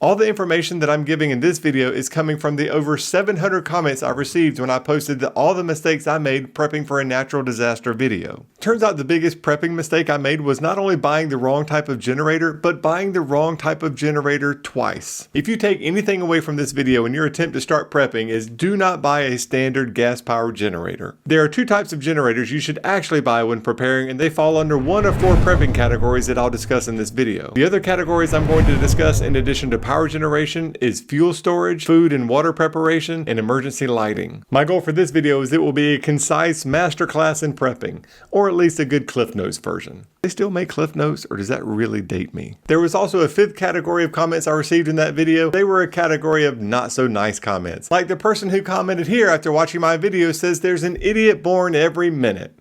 All the information that I'm giving in this video is coming from the over 700 comments I received when I posted all the mistakes I made prepping for a natural disaster video. Turns out the biggest prepping mistake I made was not only buying the wrong type of generator, but buying the wrong type of generator twice. If you take anything away from this video in your attempt to start prepping, is do not buy a standard gas powered generator. There are two types of generators you should actually buy when preparing, and they fall under one of four prepping categories that I'll discuss in this video. The other categories I'm going to discuss in addition to power generation is fuel storage, food and water preparation, and emergency lighting. My goal for this video is it will be a concise masterclass in prepping, or at least a good Cliff Notes version. They still make Cliff Notes, or does that really date me? There was also a fifth category of comments I received in that video. They were a category of not so nice comments. Like the person who commented here after watching my video says there's an idiot born every minute.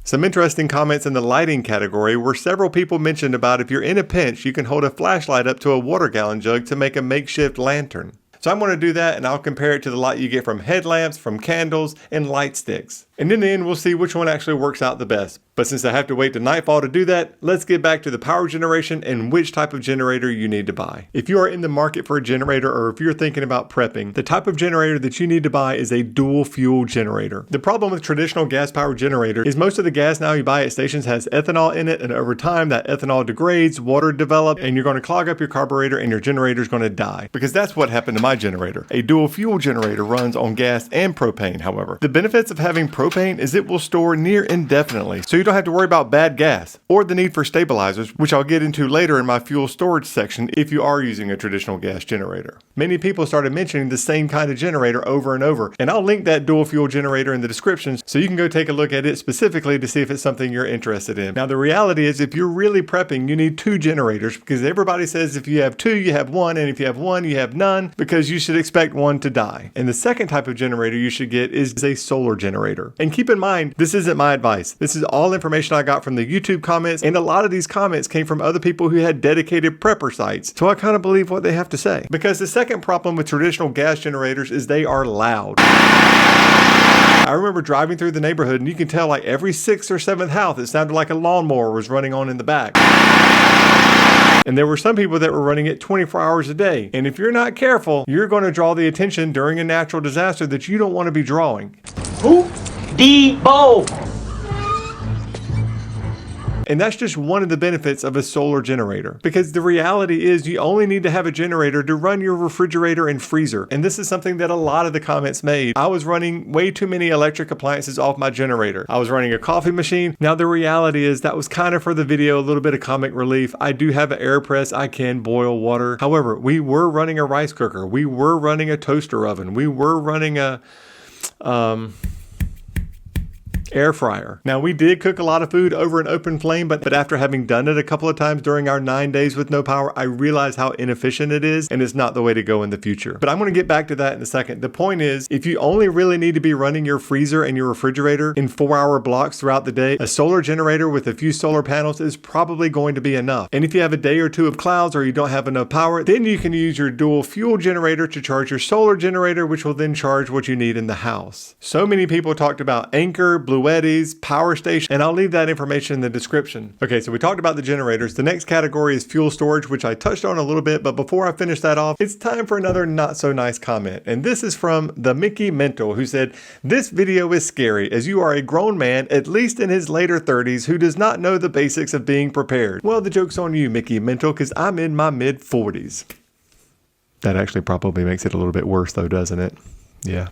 Some interesting comments in the lighting category where several people mentioned about if you're in a pinch, you can hold a flashlight up to a water gallon jug to make a makeshift lantern. So I'm going to do that, and I'll compare it to the light you get from headlamps, from candles, and light sticks. And in the end, we'll see which one actually works out the best. But since I have to wait to nightfall to do that, let's get back to the power generation and which type of generator you need to buy. If you are in the market for a generator, or if you're thinking about prepping, the type of generator that you need to buy is a dual fuel generator. The problem with traditional gas powered generator is most of the gas now you buy at stations has ethanol in it, and over time that ethanol degrades, water develops, and you're going to clog up your carburetor and your generator is going to die. Because that's what happened to my generator. A dual fuel generator runs on gas and propane, however. The benefits of having propane is it will store near indefinitely, so you don't have to worry about bad gas or the need for stabilizers, which I'll get into later in my fuel storage section if you are using a traditional gas generator. Many people started mentioning the same kind of generator over and over, and I'll link that dual fuel generator in the description so you can go take a look at it specifically to see if it's something you're interested in. Now the reality is if you're really prepping, you need two generators, because everybody says if you have two, you have one, and if you have one, you have none, because you should expect one to die. And the second type of generator you should get is a solar generator. And keep in mind, this isn't my advice. This is all information I got from the YouTube comments, and a lot of these comments came from other people who had dedicated prepper sites. So I kind of believe what they have to say. Because the second problem with traditional gas generators is they are loud. I remember driving through the neighborhood, and you can tell like every 6th or 7th house it sounded like a lawnmower was running on in the back. And there were some people that were running it 24 hours a day. And if you're not careful, you're going to draw the attention during a natural disaster that you don't want to be drawing. Who? Debo! And that's just one of the benefits of a solar generator. Because the reality is you only need to have a generator to run your refrigerator and freezer. And this is something that a lot of the comments made. I was running way too many electric appliances off my generator. I was running a coffee machine. Now the reality is that was kind of for the video, a little bit of comic relief. I do have an AirPress. I can boil water. However, we were running a rice cooker. We were running a toaster oven. We were running a air fryer. Now we did cook a lot of food over an open flame, but after having done it a couple of times during our 9 days with no power, I realized how inefficient it is, and it's not the way to go in the future. But I'm going to get back to that in a second. The point is, if you only really need to be running your freezer and your refrigerator in 4-hour blocks throughout the day, a solar generator with a few solar panels is probably going to be enough. And if you have a day or two of clouds or you don't have enough power, then you can use your dual fuel generator to charge your solar generator, which will then charge what you need in the house. So many people talked about Anker, Blue Eddies, power station, and I'll leave that information in the description. Okay, so we talked about the generators. The next category is fuel storage, which I touched on a little bit, but before I finish that off, it's time for another not so nice comment. And this is from the Mickey Mental, who said, "This video is scary as you are a grown man, at least in his later 30s, who does not know the basics of being prepared." Well, the joke's on you, Mickey Mental, because I'm in my mid 40s. That actually probably makes it a little bit worse though, doesn't it? Yeah.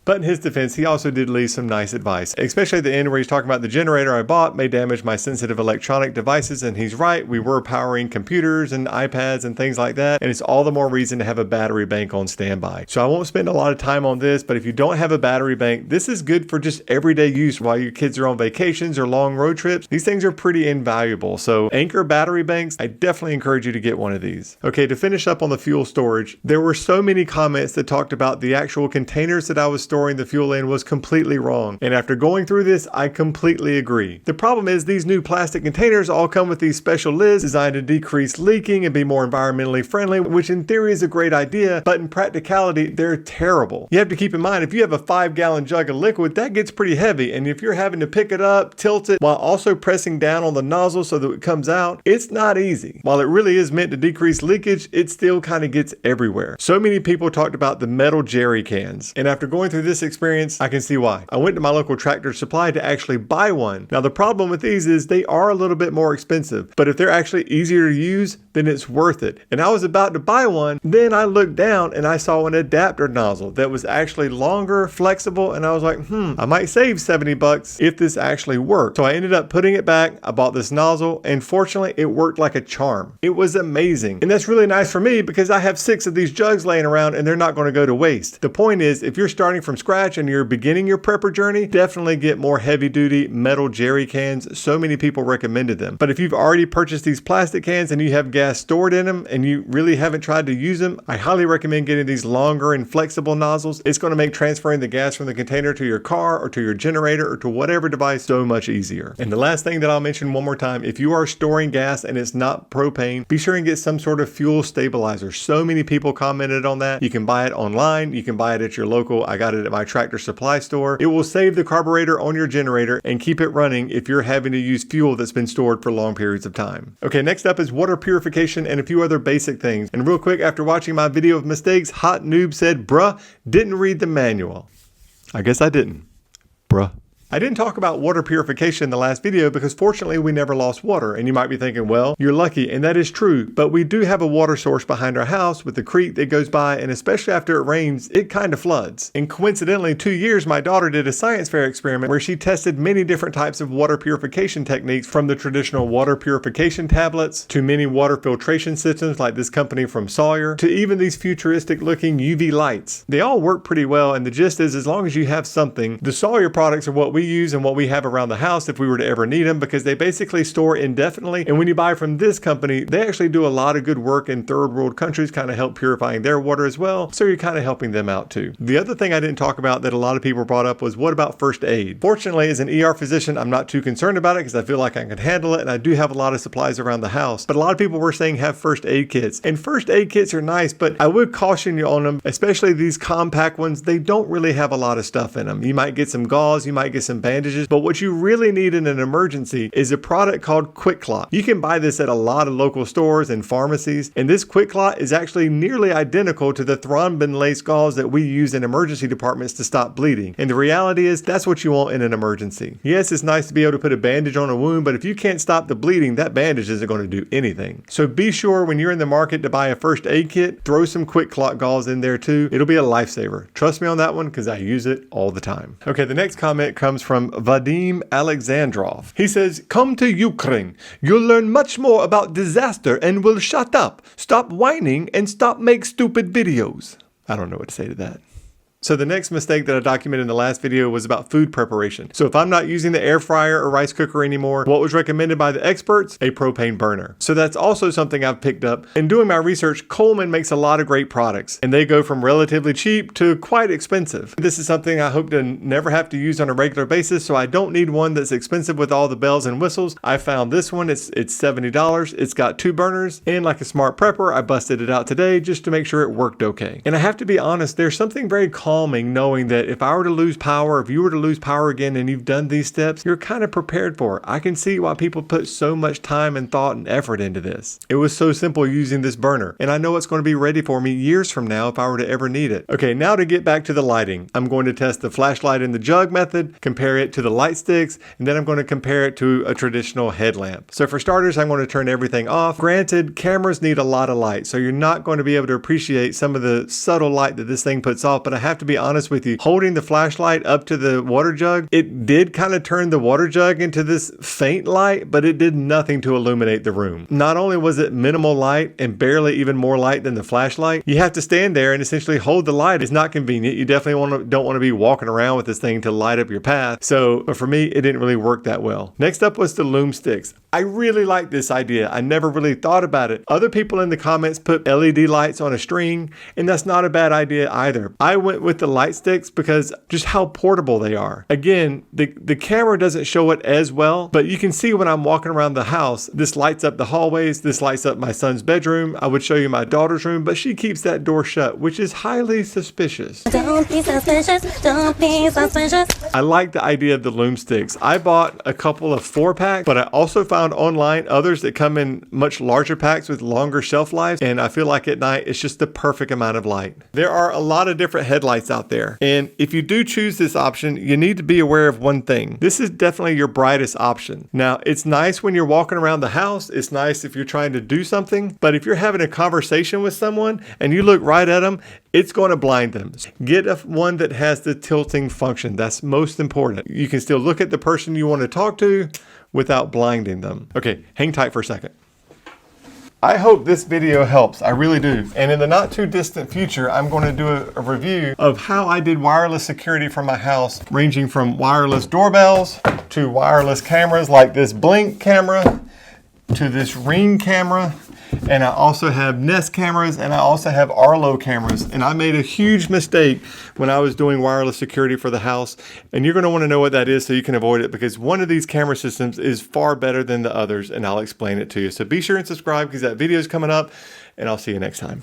But in his defense, he also did leave some nice advice, especially at the end where he's talking about the generator I bought may damage my sensitive electronic devices, and he's right. We were powering computers and iPads and things like that, and it's all the more reason to have a battery bank on standby. So I won't spend a lot of time on this, but if you don't have a battery bank, this is good for just everyday use while your kids are on vacations or long road trips. These things are pretty invaluable. So Anker Battery Banks, I definitely encourage you to get one of these. Okay, to finish up on the fuel storage, there were so many comments that talked about the actual containers that I was storing the fuel in was completely wrong. And after going through this, I completely agree. The problem is these new plastic containers all come with these special lids designed to decrease leaking and be more environmentally friendly, which in theory is a great idea, but in practicality, they're terrible. You have to keep in mind, if you have a 5-gallon jug of liquid, that gets pretty heavy. And if you're having to pick it up, tilt it, while also pressing down on the nozzle so that it comes out, it's not easy. While it really is meant to decrease leakage, it still kind of gets everywhere. So many people talked about the metal jerry cans. And after going through this experience, I can see why. I went to my local Tractor Supply to actually buy one. Now the problem with these is they are a little bit more expensive, but if they're actually easier to use, then it's worth it. And I was about to buy one, then I looked down and I saw an adapter nozzle that was actually longer, flexible, and I was like, I might save $70 if this actually worked. So I ended up putting it back. I bought this nozzle, and fortunately it worked like a charm. It was amazing. And that's really nice for me because I have 6 of these jugs laying around and they're not going to go to waste. The point is, if you're starting from scratch and you're beginning your prepper journey, definitely get more heavy duty metal jerry cans. So many people recommended them. But if you've already purchased these plastic cans and you have gas stored in them and you really haven't tried to use them, I highly recommend getting these longer and flexible nozzles. It's going to make transferring the gas from the container to your car or to your generator or to whatever device so much easier. And the last thing that I'll mention one more time, if you are storing gas and it's not propane, be sure and get some sort of fuel stabilizer. So many people commented on that. You can buy it online. You can buy it at your local. I got it at my Tractor Supply store. It will save the carburetor on your generator and keep it running if you're having to use fuel that's been stored for long periods of time. Okay, next up is water purification and a few other basic things. And real quick, after watching my video of mistakes, Hot Noob said, bruh, didn't read the manual. I guess I didn't. Bruh. I didn't talk about water purification in the last video because fortunately we never lost water. And you might be thinking, well, you're lucky, and that is true. But we do have a water source behind our house with the creek that goes by, and especially after it rains, it kind of floods. And coincidentally, 2 years, my daughter did a science fair experiment where she tested many different types of water purification techniques, from the traditional water purification tablets to many water filtration systems like this company from Sawyer, to even these futuristic looking UV lights. They all work pretty well, and the gist is, as long as you have something, the Sawyer products are what we use and what we have around the house if we were to ever need them, because they basically store indefinitely. And when you buy from this company, they actually do a lot of good work in third world countries, kind of help purifying their water as well. So you're kind of helping them out too. The other thing I didn't talk about that a lot of people brought up was, what about first aid? Fortunately, as an ER physician, I'm not too concerned about it because I feel like I can handle it, and I do have a lot of supplies around the house. But a lot of people were saying have first aid kits, and first aid kits are nice, but I would caution you on them, especially these compact ones. They don't really have a lot of stuff in them. You might get some gauze, you might get some bandages, but what you really need in an emergency is a product called Quick Clot. You can buy this at a lot of local stores and pharmacies, and this Quick Clot is actually nearly identical to the thrombin lace gauze that we use in emergency departments to stop bleeding. And the reality is, that's what you want in an emergency. Yes, it's nice to be able to put a bandage on a wound, but if you can't stop the bleeding, that bandage isn't going to do anything. So be sure when you're in the market to buy a first aid kit, throw some Quick Clot gauze in there too. It'll be a lifesaver. Trust me on that one because I use it all the time. Okay, the next comment comes from Vadim Alexandrov. He says, come to Ukraine. You'll learn much more about disaster and will shut up, stop whining, and stop make stupid videos. I don't know what to say to that. So the next mistake that I documented in the last video was about food preparation. So if I'm not using the air fryer or rice cooker anymore, what was recommended by the experts? A propane burner. So that's also something I've picked up. In doing my research, Coleman makes a lot of great products, and they go from relatively cheap to quite expensive. This is something I hope to never have to use on a regular basis, so I don't need one that's expensive with all the bells and whistles. I found this one. It's $70. It's got 2 burners, and like a smart prepper, I busted it out today just to make sure it worked okay. And I have to be honest, there's something very calming knowing that if I were to lose power, if you were to lose power again and you've done these steps, you're kind of prepared for it. I can see why people put so much time and thought and effort into this. It was so simple using this burner, and I know it's going to be ready for me years from now if I were to ever need it. Okay, now to get back to the lighting. I'm going to test the flashlight in the jug method, compare it to the light sticks, and then I'm going to compare it to a traditional headlamp. So for starters, I'm going to turn everything off. Granted, cameras need a lot of light, so you're not going to be able to appreciate some of the subtle light that this thing puts off, but I have to be honest with you, holding the flashlight up to the water jug, it did kind of turn the water jug into this faint light, but it did nothing to illuminate the room. Not only was it minimal light and barely even more light than the flashlight, you have to stand there and essentially hold the light. It's not convenient. You definitely don't want to be walking around with this thing to light up your path. So for me, it didn't really work that well. Next up was the loom sticks. I really like this idea. I never really thought about it. Other people in the comments put LED lights on a string, and that's not a bad idea either. I went with the light sticks because just how portable they are. Again, the camera doesn't show it as well, but you can see when I'm walking around the house, this lights up the hallways, this lights up my son's bedroom. I would show you my daughter's room, but she keeps that door shut, which is highly suspicious. Don't be suspicious, don't be suspicious. I like the idea of the loom sticks. I bought a couple of 4-pack, but I also found online others that come in much larger packs with longer shelf lives, and I feel like at night it's just the perfect amount of light. There are a lot of different headlights out there, and if you do choose this option, you need to be aware of one thing. This is definitely your brightest option. Now, it's nice when you're walking around the house, it's nice if you're trying to do something, but if you're having a conversation with someone and you look right at them, it's going to blind them. Get one that has the tilting function. That's most important. You can still look at the person you want to talk to without blinding them. Okay, hang tight for a second. I hope this video helps. I really do. And in the not too distant future, I'm going to do a review of how I did wireless security for my house, ranging from wireless doorbells to wireless cameras like this Blink camera to this Ring camera. And I also have Nest cameras, and I also have Arlo cameras. And I made a huge mistake when I was doing wireless security for the house. And you're going to want to know what that is so you can avoid it, because one of these camera systems is far better than the others, and I'll explain it to you. So be sure and subscribe because that video is coming up, and I'll see you next time.